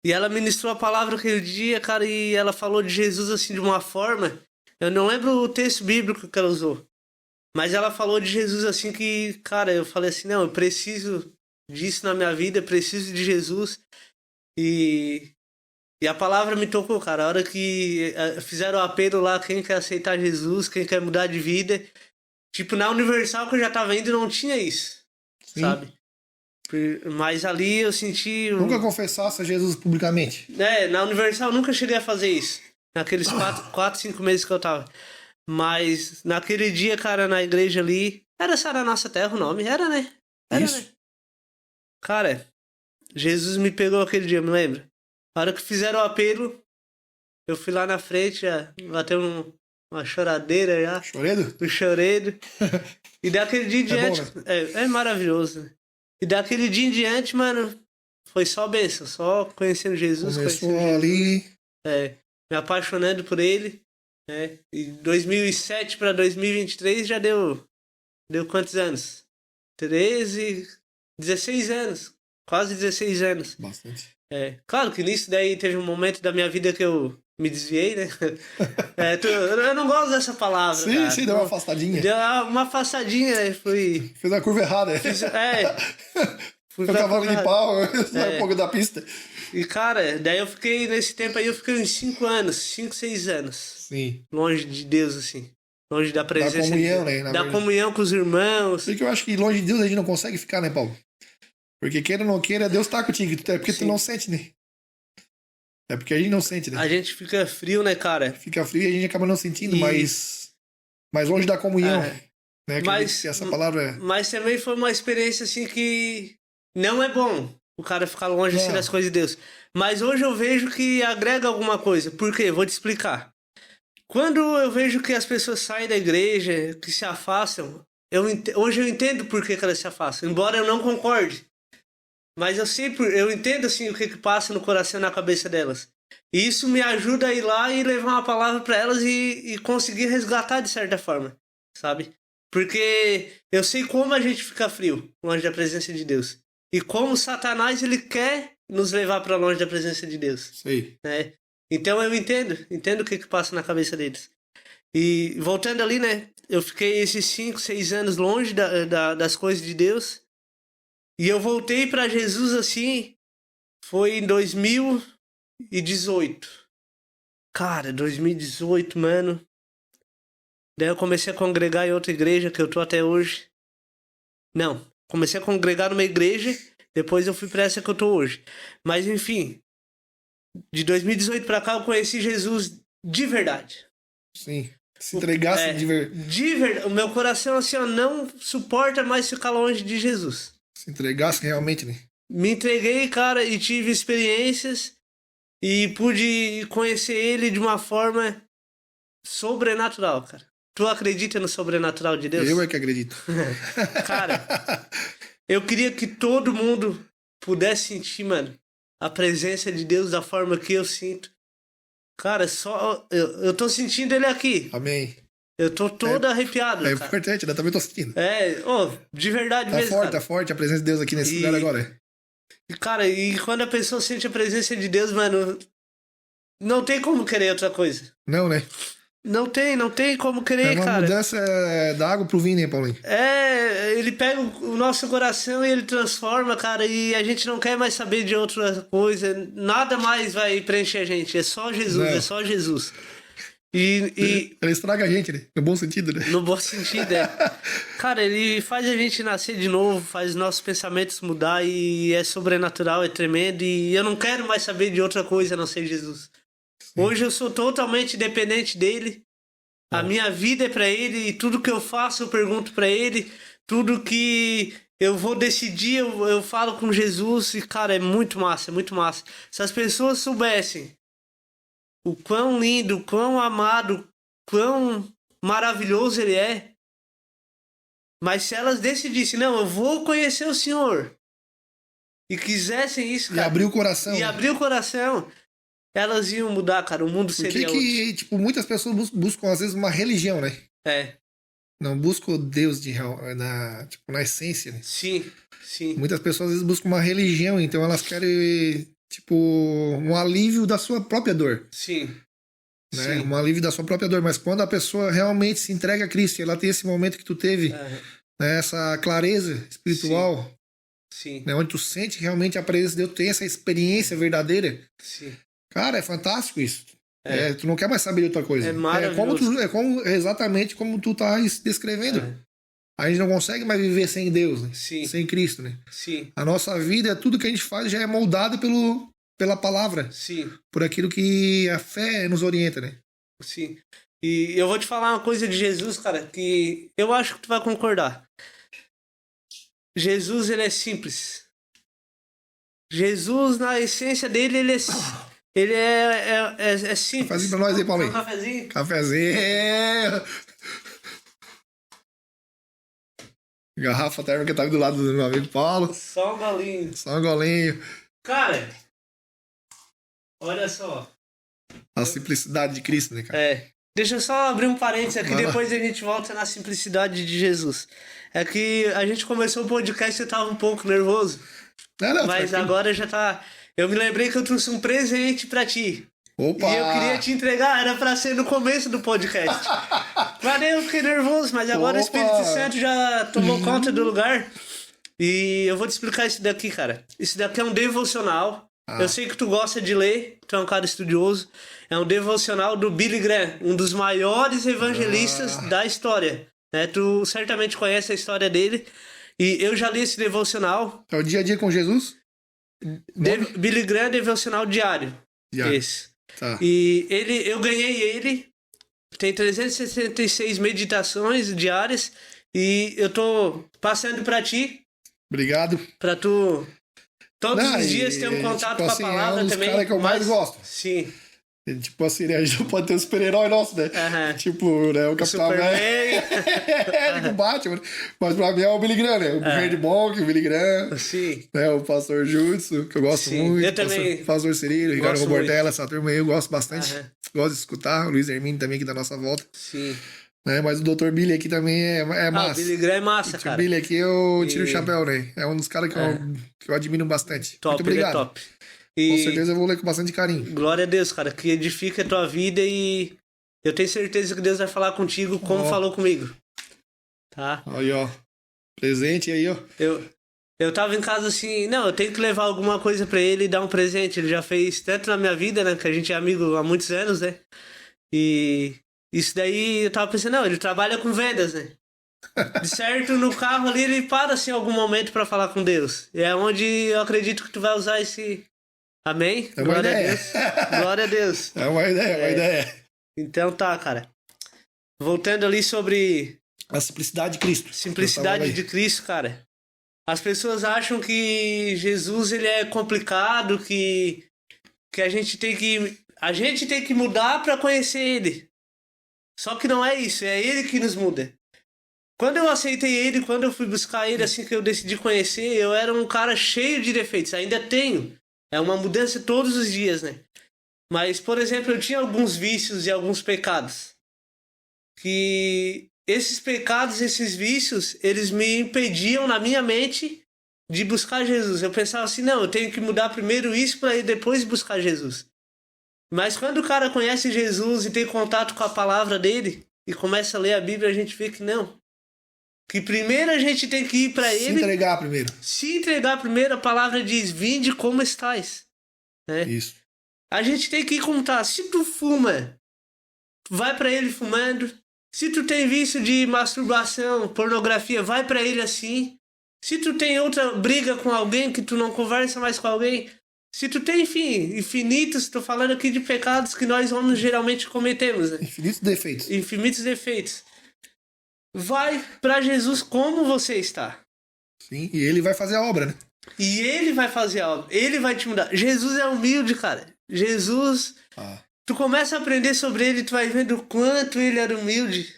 E ela ministrou a palavra aquele dia, cara, e ela falou de Jesus assim de uma forma. Eu não lembro o texto bíblico que ela usou. Mas ela falou de Jesus assim que, cara, eu falei assim, não, eu preciso disso na minha vida, eu preciso de Jesus. E, e a palavra me tocou, cara. A hora que fizeram o apelo lá, quem quer aceitar Jesus, quem quer mudar de vida. Tipo, na Universal que eu já tava indo não tinha isso, Sim. sabe? Mas ali eu senti. Nunca confessasse a Jesus publicamente. Na Universal eu nunca cheguei a fazer isso. Naqueles 5 meses que eu tava. Mas naquele dia, cara, na igreja ali. Era Sara Nossa Terra o nome? Era, né? Era, Isso. né? Cara, Jesus me pegou aquele dia, me lembra? A hora que fizeram o apelo, eu fui lá na frente, já bateu uma choradeira já. Choredo? Um choredo. E daquele dia em diante. bom, né? É maravilhoso, né? E daquele dia em diante, mano, foi só bênção, só conhecendo Jesus, Começou conhecendo Jesus. ali. Me apaixonando por ele. E 2007 para 2023 já deu quantos anos? 13, 16 anos. Quase 16 anos. Bastante. Claro que nisso daí teve um momento da minha vida que eu me desviei, né? Eu não gosto dessa palavra, Sim, cara. sim, deu uma afastadinha. Deu uma afastadinha, né? Fui... Fez a curva errada. Fui Foi pra cavalo de curva pau, saiu um pouco da pista. E, cara, daí eu fiquei, nesse tempo aí, eu fiquei uns 5 anos, 5, 6 anos. Sim. Longe de Deus, assim. Longe da presença Da comunhão, de Deus. né? Na Da verdade. comunhão com os irmãos. Porque eu acho que longe de Deus a gente não consegue ficar, né, Paulo? Porque queira ou não queira, Deus tá contigo. É porque Sim. tu não sente, né? É porque a gente não sente, né? A gente fica frio, né, cara? Fica frio e a gente acaba não sentindo, mas longe da comunhão. Né? Mas, Essa palavra é... mas também foi uma experiência, assim, que não é bom o cara ficar longe assim, das coisas de Deus. Mas hoje eu vejo que agrega alguma coisa. Por quê? Vou te explicar. Quando eu vejo que as pessoas saem da igreja, que se afastam, hoje eu entendo por que elas se afastam, embora eu não concorde. Mas eu entendo assim o que passa no coração e na cabeça delas. E isso me ajuda a ir lá e levar uma palavra para elas e conseguir resgatar de certa forma, sabe? Porque eu sei como a gente fica frio longe da presença de Deus. E como Satanás ele quer nos levar para longe da presença de Deus. Sei. Né? Então eu entendo o que passa na cabeça deles. E voltando ali, né? Eu fiquei esses 5, 6 anos longe das coisas de Deus. E eu voltei para Jesus assim, foi em 2018. Cara, 2018, mano. Daí eu comecei a congregar em outra igreja que eu tô até hoje. Não, comecei a congregar numa igreja, depois eu fui para essa que eu tô hoje. Mas enfim, de 2018 para cá eu conheci Jesus de verdade. Sim. Se entregasse de verdade. De verdade. O meu coração assim, ó, não suporta mais ficar longe de Jesus. Se entregasse realmente, né? Me entreguei, cara, e tive experiências e pude conhecer ele de uma forma sobrenatural, cara. Tu acredita no sobrenatural de Deus? Eu é que acredito. Cara, eu queria que todo mundo pudesse sentir, mano, a presença de Deus da forma que eu sinto. Cara, só eu tô sentindo ele aqui. Amém. Eu tô todo arrepiado, É cara. importante, eu também tô sentindo. De verdade mesmo, forte, cara. Tá forte a presença de Deus aqui nesse lugar agora. E, cara, e quando a pessoa sente a presença de Deus, mano, não tem como querer outra coisa. Não, né? Não tem como querer, É uma cara. mudança da água pro vinho, hein, Paulinho? Ele pega o nosso coração e ele transforma, cara, e a gente não quer mais saber de outra coisa. Nada mais vai preencher a gente. É só Jesus, Não. é só Jesus. E Ele estraga a gente, né? No bom sentido, né? no bom sentido, Cara, ele faz a gente nascer de novo, faz nossos pensamentos mudar e é sobrenatural, é tremendo. E eu não quero mais saber de outra coisa a não ser Jesus. Sim. Hoje eu sou totalmente dependente dele. A minha vida é pra ele e tudo que eu faço eu pergunto pra ele. Tudo que eu vou decidir eu falo com Jesus. E, cara, é muito massa, é muito massa. Se as pessoas soubessem o quão lindo, o quão amado, quão maravilhoso ele é. Mas se elas decidissem, não, eu vou conhecer o Senhor. E quisessem isso, cara. E abrir o coração. E abrir o coração. Elas iam mudar, cara. O mundo seria outro. Porque, tipo, muitas pessoas buscam, às vezes, uma religião, né? Não buscam Deus na essência, né? Sim. Muitas pessoas, às vezes, buscam uma religião, então elas querem tipo, um alívio da sua própria dor. Sim. Né? Sim. Um alívio da sua própria dor. Mas quando a pessoa realmente se entrega a Cristo, e ela tem esse momento que tu teve, né, essa clareza espiritual, sim. Né, onde tu sente realmente a presença de Deus, tu tem essa experiência verdadeira. Sim. Cara, é fantástico isso. Tu não quer mais saber de outra coisa. É maravilhoso. Exatamente como tu tá descrevendo. A gente não consegue mais viver sem Deus, né? Sim. Sem Cristo, né? Sim. A nossa vida, tudo que a gente faz já é moldado pela palavra. Sim. Por aquilo que a fé nos orienta, né? Sim. E eu vou te falar uma coisa de Jesus, cara, que eu acho que tu vai concordar. Jesus, ele é simples. Jesus, na essência dele, ele é simples. Cafézinho pra nós aí, Paulinho. Cafézinho. Cafézinho. Garrafa térmica tá do lado do meu amigo Paulo. Só um golinho. Só um golinho. Cara, olha só. A simplicidade de Cristo, né, cara? Deixa eu só abrir um parênteses aqui, depois a gente volta na simplicidade de Jesus. É que a gente começou o podcast e eu tava um pouco nervoso. Não, mas agora já tá... Eu me lembrei que eu trouxe um presente pra ti. Opa! E eu queria te entregar, era pra ser no começo do podcast. Mas eu fiquei nervoso, mas agora o Espírito Santo já tomou conta do lugar. E eu vou te explicar isso daqui, cara. Isso daqui é um devocional. Eu sei que tu gosta de ler, tu é um cara estudioso. É um devocional do Billy Graham, um dos maiores evangelistas da história. Né? Tu certamente conhece a história dele. E eu já li esse devocional. É o Dia a Dia com Jesus? Billy Graham, devocional diário. Esse. Tá. E eu ganhei ele. Tem 366 meditações diárias. E eu tô passando pra ti. Obrigado. Pra tu todos os dias ter um contato com a palavra também. É um dos caras que eu mais gosto. Sim. Tipo assim, né? A gente não pode ter um super-herói nosso, né? Tipo, né? O Capitão América. O Batman. Mas pra mim é o Billy Graham, né? O Red Monk, o Billy Graham. Sim. Né? O Pastor Jutsu, que eu gosto muito. Eu também. Pastor Cirilo, Ricardo Robortella, essa turma aí eu gosto bastante. Gosto de escutar. O Luiz Hermínio também, aqui da nossa volta. Sim. Né? Mas o Dr. Billy aqui também é massa. O Billy Graham é massa, cara. O Billy aqui eu tiro o chapéu, né? É um dos caras que eu admiro bastante. Top, muito obrigado. Ele é top. Com certeza eu vou ler com bastante carinho. Glória a Deus, cara, que edifica a tua vida e eu tenho certeza que Deus vai falar contigo como falou comigo. Tá? Aí, ó. Presente aí, ó. Eu tava em casa assim, não, eu tenho que levar alguma coisa pra ele e dar um presente. Ele já fez tanto na minha vida, né, que a gente é amigo há muitos anos, né? E isso daí eu tava pensando, não, ele trabalha com vendas, né? De certo, no carro ali ele para assim em algum momento pra falar com Deus. E é onde eu acredito que tu vai usar esse... Amém? É uma Glória ideia. a Deus. Glória a Deus. É uma ideia. Então tá, cara. Voltando ali sobre... A simplicidade de Cristo. Simplicidade de Cristo, cara. As pessoas acham que Jesus ele é complicado, que a gente tem que mudar pra conhecer ele. Só que não é isso, é ele que nos muda. Quando eu aceitei ele, quando eu fui buscar ele, assim que eu decidi conhecer, eu era um cara cheio de defeitos. Ainda tenho. É uma mudança todos os dias, né? Mas, por exemplo, eu tinha alguns vícios e alguns pecados. Que esses pecados, esses vícios, eles me impediam na minha mente de buscar Jesus. Eu pensava assim, não, eu tenho que mudar primeiro isso para depois buscar Jesus. Mas quando o cara conhece Jesus e tem contato com a palavra dele e começa a ler a Bíblia, a gente vê que não. Que primeiro a gente tem que ir para ele... Se entregar primeiro, a palavra diz, vinde como estais. Né? Isso. A gente tem que ir como tá. Se tu fuma, vai para ele fumando. Se tu tem vício de masturbação, pornografia, vai para ele assim. Se tu tem outra briga com alguém, que tu não conversa mais com alguém. Se tu tem, enfim, infinitos, tô falando aqui de pecados que nós homens geralmente cometemos. Né? Infinitos defeitos. Vai para Jesus como você está. Sim, e ele vai fazer a obra, né? E ele vai fazer a obra. Ele vai te mudar. Jesus é humilde, cara. Jesus... Tu começa a aprender sobre ele, tu vai vendo o quanto ele era humilde.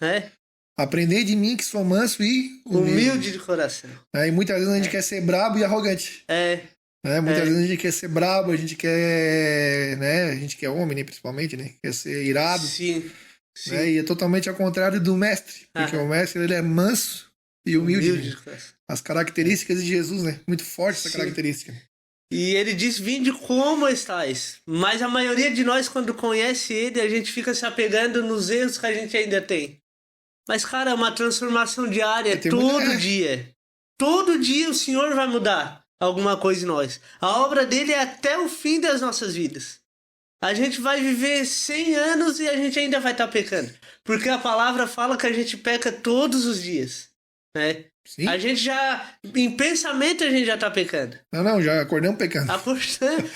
Né? Aprender de mim que sou manso e humilde de coração. E muitas vezes a gente quer ser brabo e arrogante. Muitas vezes a gente quer ser brabo, a gente quer... Né? A gente quer homem, né? Principalmente, né? Quer ser irado. Sim. Né? E é totalmente ao contrário do mestre. Porque o mestre, ele é manso e humilde. Né? As características de Jesus, né? Muito forte essa característica. E ele diz, vinde como estáis. Mas a maioria de nós, quando conhece ele, a gente fica se apegando nos erros que a gente ainda tem. Mas, cara, é uma transformação diária, todo dia. Todo dia o Senhor vai mudar alguma coisa em nós. A obra dele é até o fim das nossas vidas. A gente vai viver 100 anos e a gente ainda vai estar pecando. Porque a palavra fala que a gente peca todos os dias, né? Sim. A gente já, em pensamento, a gente já tá pecando. Não, já acordamos pecando. Acordando.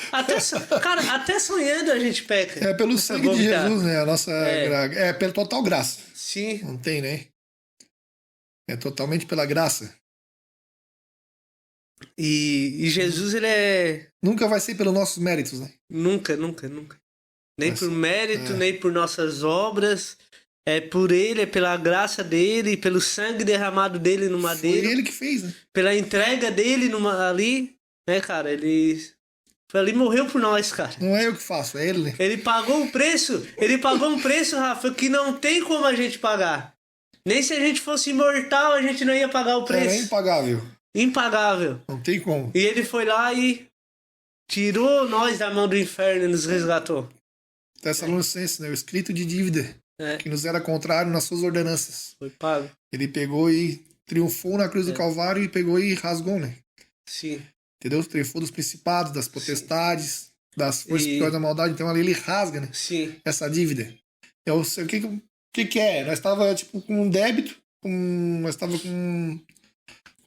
Até sonhando a gente peca. É pelo sangue de Jesus, né? A nossa é pela total graça. Sim. Não tem, né? É totalmente pela graça. E Jesus, ele é... Nunca vai ser pelos nossos méritos, né? Nunca. Nem por mérito, nem por nossas obras. É por ele, é pela graça dele, pelo sangue derramado dele no madeiro. Foi ele que fez, né? Pela entrega dele ali, né, cara? Ele foi ali e morreu por nós, cara. Não é eu que faço, é ele, né? Ele pagou um preço, Rafa, que não tem como a gente pagar. Nem se a gente fosse imortal, a gente não ia pagar o preço. É impagável. Impagável. Não tem como. E ele foi lá e tirou nós da mão do inferno e nos resgatou. Tessalonicenses, né? O escrito de dívida. Que nos era contrário nas suas ordenanças. Foi pago. Ele pegou e triunfou na cruz do Calvário e pegou e rasgou, né? Sim. Entendeu? Triunfou dos principados, das potestades, das forças piores da maldade. Então ali ele rasga, né? Sim. Essa dívida. Eu sei o que é. Nós estava tipo com um débito, nós estava com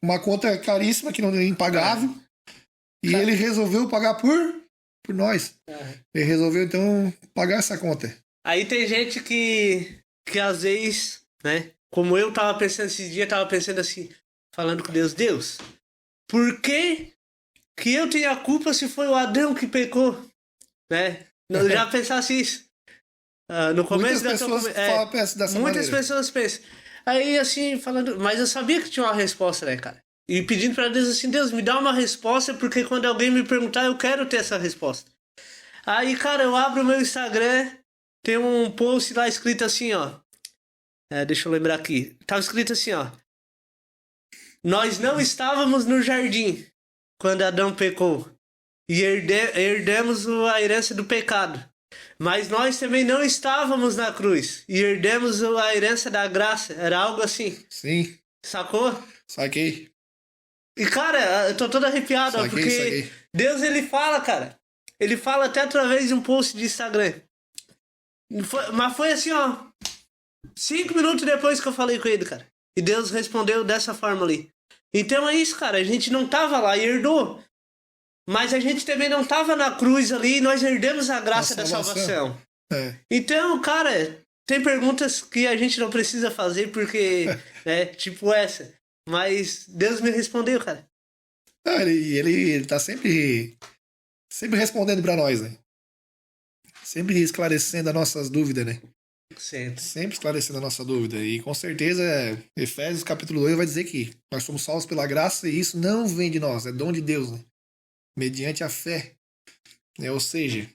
uma conta caríssima que não é impagável. E ele resolveu pagar por nós. Ele resolveu então pagar essa conta. Aí tem gente que às vezes, né? Como eu tava pensando esses dias, tava pensando assim, falando com Deus, por que eu tenho a culpa se foi o Adão que pecou? Né? Eu já pensasse isso. No começo muitas pessoas pensam. Aí assim, falando, mas eu sabia que tinha uma resposta, né, cara? E pedindo pra Deus assim, Deus, me dá uma resposta, porque quando alguém me perguntar, eu quero ter essa resposta. Aí, cara, eu abro o meu Instagram. Tem um post lá escrito assim, ó. Deixa eu lembrar aqui. Tava escrito assim, ó. Nós não estávamos no jardim quando Adão pecou. E herdemos a herança do pecado. Mas nós também não estávamos na cruz. E herdemos a herança da graça. Era algo assim. Sim. Sacou? Saquei. E, cara, eu tô todo arrepiado, ó, porque Deus, ele fala, cara. Ele fala até através de um post de Instagram. Mas foi assim, ó. 5 minutos depois que eu falei com ele, cara. E Deus respondeu dessa forma ali. Então é isso, cara. A gente não tava lá e herdou. Mas a gente também não tava na cruz ali e nós herdamos a graça da salvação. Então, cara, tem perguntas que a gente não precisa fazer porque, né, tipo essa. Mas Deus me respondeu, cara. Ele tá sempre respondendo pra nós, né? Sempre esclarecendo as nossas dúvidas, né? Sempre esclarecendo a nossa dúvida. E com certeza, Efésios capítulo 2 vai dizer que nós somos salvos pela graça e isso não vem de nós, é dom de Deus, né? Mediante a fé. Ou seja,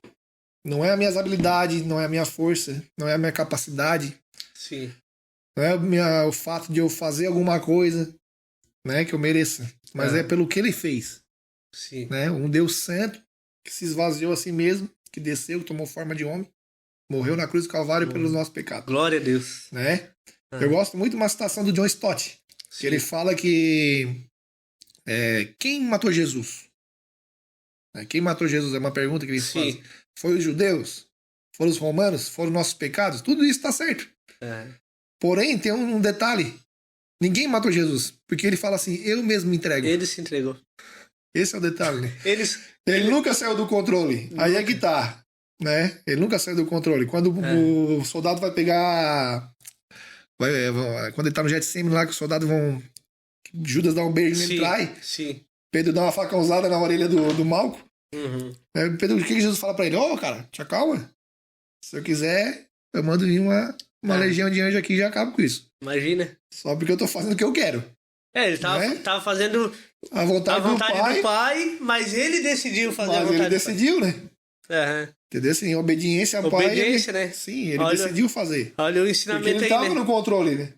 não é as minhas habilidades, não é a minha força, não é a minha capacidade. Sim. Não é o fato de eu fazer alguma coisa, né, que eu mereça. Mas é pelo que ele fez. Sim. Né? Um Deus santo que se esvaziou a si mesmo, que desceu, que tomou forma de homem, morreu na cruz do Calvário pelos nossos pecados. Glória a Deus. Né? Eu gosto muito de uma citação do John Stott, que ele fala que quem matou Jesus? Quem matou Jesus? É uma pergunta que ele faz. Foi os judeus? Foram os romanos? Foram nossos pecados? Tudo isso está certo. Porém, tem um detalhe. Ninguém matou Jesus, porque ele fala assim, eu mesmo me entrego. Ele se entregou. Esse é o detalhe, né? Ele nunca saiu do controle. Aí é que tá, né? Ele nunca saiu do controle. Quando o soldado vai pegar... quando ele tá no Getsemane lá, que os soldados vão... Judas dá um beijo nele e trai. Sim. Pedro dá uma facãozada na orelha do Malco. Pedro, o que Jesus fala pra ele? Cara, te acalma. Se eu quiser, eu mando vir uma legião de anjos aqui e já acabo com isso. Imagina. Só porque eu tô fazendo o que eu quero. Ele tava fazendo a vontade do pai, mas ele decidiu fazer a vontade do pai. Mas ele decidiu, né? Entendeu? Assim, obediência ao pai. Obediência, né? Sim, ele decidiu fazer. Olha o ensinamento aí, ele tava no controle, né?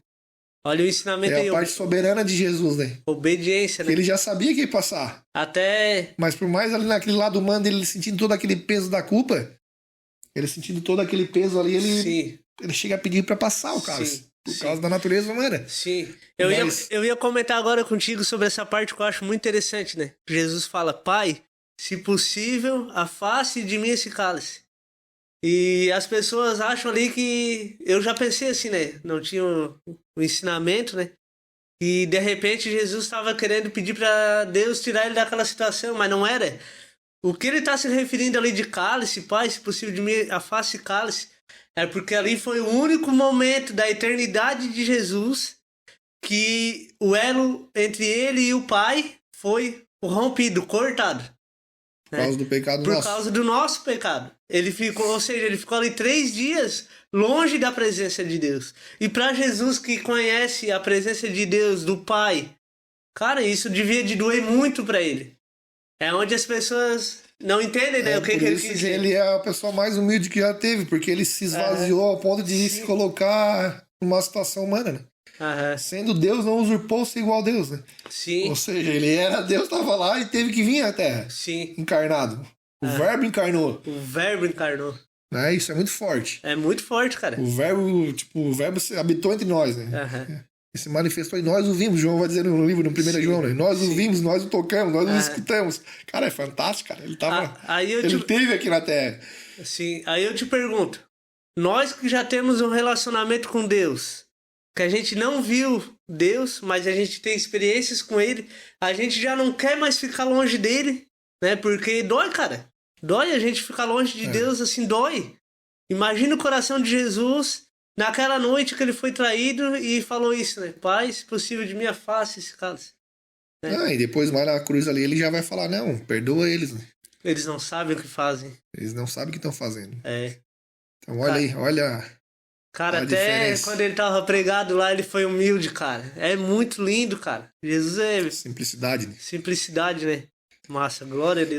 Olha o ensinamento aí. É a parte soberana de Jesus, né? Obediência, né? Ele já sabia que ia passar. Até... Mas por mais ali naquele lado humano, ele sentindo todo aquele peso da culpa, ele sentindo todo aquele peso ali, ele chega a pedir pra passar o cálice. Por causa da natureza humana. Sim. Eu ia comentar agora contigo sobre essa parte que eu acho muito interessante, né? Jesus fala, Pai, se possível, afaste de mim esse cálice. E as pessoas acham ali que... Eu já pensei assim, né? Não tinha o ensinamento, né? E de repente Jesus estava querendo pedir para Deus tirar ele daquela situação, mas não era. O que ele está se referindo ali de cálice, Pai, se possível de mim, afaste cálice, é porque ali foi o único momento da eternidade de Jesus que o elo entre ele e o Pai foi rompido, cortado. Por causa do pecado nosso. Por causa do nosso pecado. Ele ficou ali 3 dias longe da presença de Deus. E para Jesus que conhece a presença de Deus, do Pai, cara, isso devia de doer muito para ele. É onde as pessoas não entendem, né, o que ele quis dizer. Ele é a pessoa mais humilde que já teve, porque ele se esvaziou ao ponto de se colocar numa situação humana, né? Sendo Deus, não usurpou ser igual a Deus, né? Sim. Ou seja, ele era Deus, estava lá e teve que vir à Terra. Sim. Encarnado. O Verbo encarnou. O Verbo encarnou. Isso é muito forte. É muito forte, cara. O Verbo habitou entre nós, né? E se manifestou e nós o vimos. João vai dizer no livro, no 1 João, né? Nós o vimos, nós o tocamos, nós o escutamos. Cara, é fantástico, cara. Ele tava. Ele teve aqui na Terra. Sim. Aí eu te pergunto: nós que já temos um relacionamento com Deus, que a gente não viu Deus, mas a gente tem experiências com Ele, a gente já não quer mais ficar longe dele, né? Porque dói, cara. Dói a gente ficar longe de Deus, assim, dói. Imagina o coração de Jesus naquela noite que ele foi traído e falou isso, né? Pai, se possível de mim, afaste esse cálice. E depois lá na cruz ali, ele já vai falar, não, perdoa eles, né? Eles não sabem o que fazem. Eles não sabem o que estão fazendo. Então olha aí, olha... Cara, até diferença. Quando ele tava pregado lá, ele foi humilde, cara. É muito lindo, cara. Jesus é... Simplicidade, né? Simplicidade, né? Massa, glória a Deus.